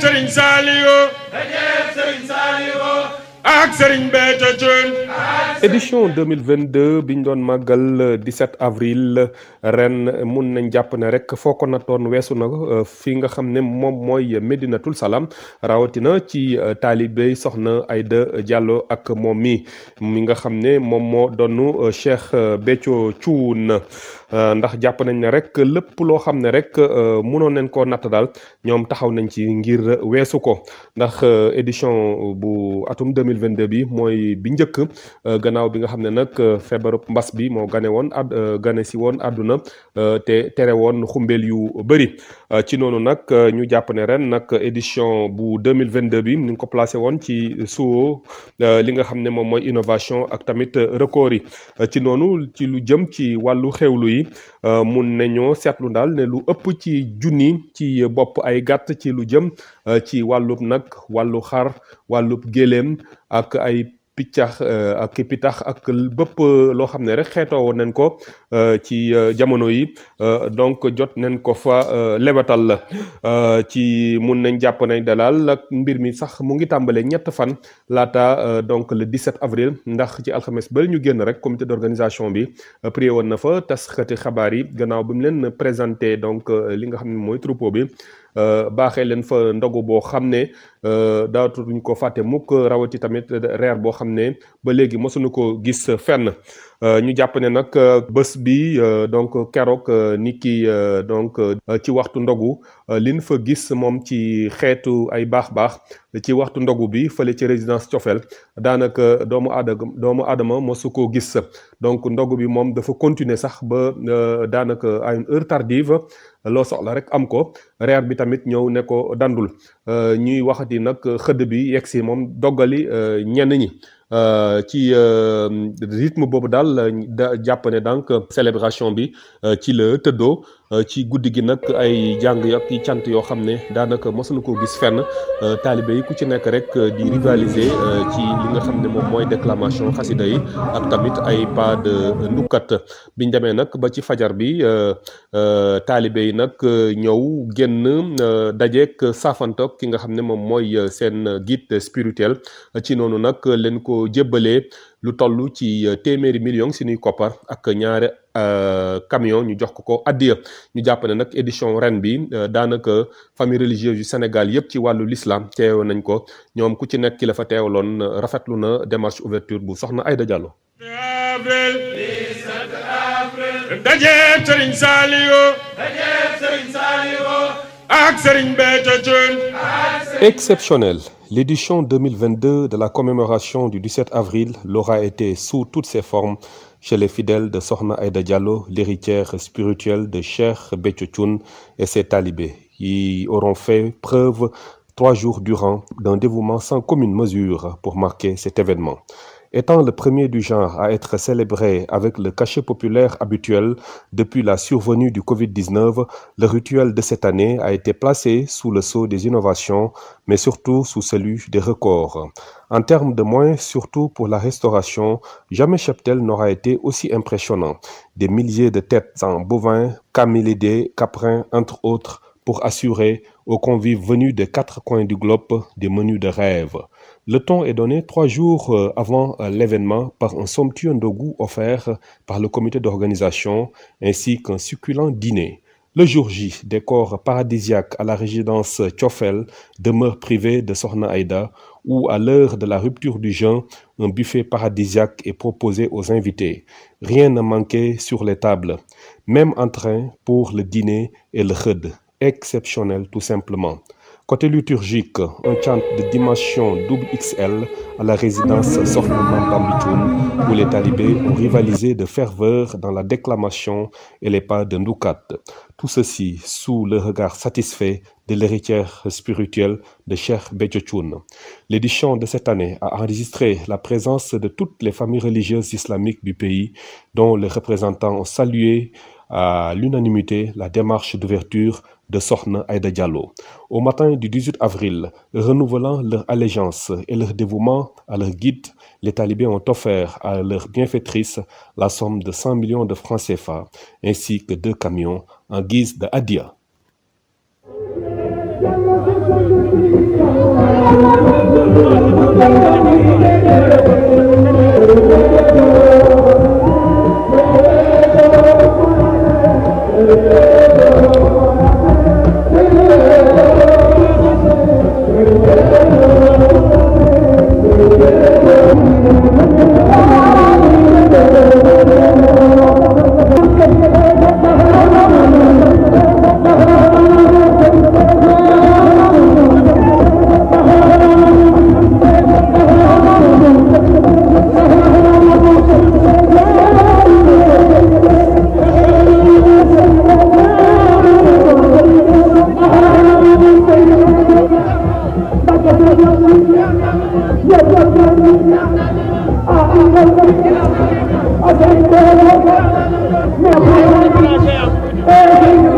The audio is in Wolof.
Serigne Saliou ak Serigne Béthio Thioune. édition 2022 biñ doon màggal 17 avril ren mun nañ jàpp ne rek foo ko nattoon weesu na fi nga xam ne moom mooy Médinatoul Salam rawatina ci taalibe soxna Aïda Diallo ak moom mi nga xam ne moom moo doonu Cheikh Béthio Thioune. ndax jàpp nañ ne rek lépp loo xam ne rek mënoon nañ koo natt daal ñoom taxaw nañ ci ngir weesu ko ndax édition bu atum 2022 bi mooy bi njëkk gannaaw bi nga xam ne nag feebaru mbas bi moo gane si woon àdduna te tere woon xumbeel yu bëri ci noonu nag ñu jàpp ne ren nag édition bu 2022 bi ñu ngi ko placé woon ci suu li nga xam ne moom mooy innovation ak tamit record yi ci noonu ci lu jëm ci wàllu xewlu yi mun nañoo seetlu daal ne lu ëpp ci junni ci bopp ay gàtt ci lu jëm ci wàllub nag wàllu xar wàllub géléem ak ay piccax ak pitax ak bëpp loo xam ne rek xeetoo woon nañ ko ci jamono yi donc jot nañ ko fa lebatal la ci mun nañ jàpp nañ dalal ak mbir mi sax mu ngi tàmbalee 3 fan laata donc le 17 avril ndax ci alxames ba ñu génn rek comité d'organisation bi prié woon na fa taskati xabaar yi gannaaw bi mu leen présenté donc li nga xam ne mooy troupeau bi baaxee leen fa ndogu boo xam ne daatuñ ko fàtte mukk rawati tamit reer boo xam ne ba léegi mosuñu ko gis fenn ñu jàpp ne nag bés bi donc keroog ni ki donc ci waxtu ndogu liñ fa gis moom ci xeetu ay baax ci waxtu ndogu bi fële ci résidence Thiofel daanaka doomu aadama mosu koo gis donc ndogu bi moom dafa continuer sax ba daanaka à une heure tardive loo soxla rek am ko reer bi tamit ñëw ne ko dandul ñuy waxati nag xëdd bi yegg si moom doggali ñenn ñi ci rythme boobu daal jàpp ne donc célébration bi ci la tëddoo ci guddi gi nag ay jàng ak i cant yoo xam ne daanaka mosuñu koo gis fenn taalibe yi ku ci nekk rek di rivaliser ci li nga xam ne moom mooy déclamation xasida yi ak tamit ay pas de ndukkat biñ demee nag ba ci fajar bi taalibe yi nag ñëw génn dajeek saafantoog ki nga xam ne moom mooy seen guide spirituel ci noonu nag leen ko jébbalee lu toll ci téeméeri million suñuy koppar ak ñaari camion ñu jox ko addiya ñu jàpp ne nag édition ren bi daanaka famille religieuse yu Sénégal yëpp ci wàllu l'islam teew nañ ko ñoom ku ci nekk ki la fa teewaloon rafetlu na démarche ouverture bu soxna Aïda Diallo. dajeeb Serigne Saliou ak Serigne Béthio Thioune. Exceptionnel. L'édition 2022 de la commémoration du 17 avril l'aura été sous toutes ses formes chez les fidèles de Sokhna Aïda Diallo, l'héritière spirituelle de Cheikh Béthio Thioune et ses talibés. Ils auront fait preuve 3 jours durant d'un dévouement sans commune mesure pour marquer cet événement. Étant le premier du genre à être célébré avec le cachet populaire habituel depuis la survenue du Covid-19, le rituel de cette année a été placé sous le sceau des innovations, mais surtout sous celui des records. En termes de moyens, surtout pour la restauration, jamais cheptel n'aura été aussi impressionnant. Des milliers de têtes en bovins, camélidés, caprins, entre autres, pour assurer aux convives venus des 4 coins du globe des menus de rêve. Le ton est donné 3 jours avant l'événement par un somptueux ndogu offert par le comité d'organisation ainsi qu'un succulent dîner. Le jour J, décor paradisiaque à la résidence Thiofel, demeure privée de Sokhna Aïda, où à l'heure de la rupture du jeûne, un buffet paradisiaque est proposé aux invités. Rien ne manquait sur les tables, même entrain pour le dîner et le khëd. Exceptionnel tout simplement. Côté liturgique, un chant de dimension XXL à la résidence Sokhna Mame Bambi Thioune, où les talibés ont rivalisé de ferveur dans la déclamation et les pas de ndoukat. Tout ceci sous le regard satisfait de l'héritière spirituelle de Cheikh Béthio Thioune. L'édition de cette année a enregistré la présence de toutes les familles religieuses islamiques du pays, dont les représentants ont salué à l'unanimité la démarche d'ouverture de Sokhna Aïda Diallo. Au matin du 18 avril, renouvelant leur allégeance et leur dévouement à leur guide, les talibés ont offert à leur bienfaitrice la somme de 100 millions de francs CFA, ainsi que 2 camions en guise de hadiya. Hey,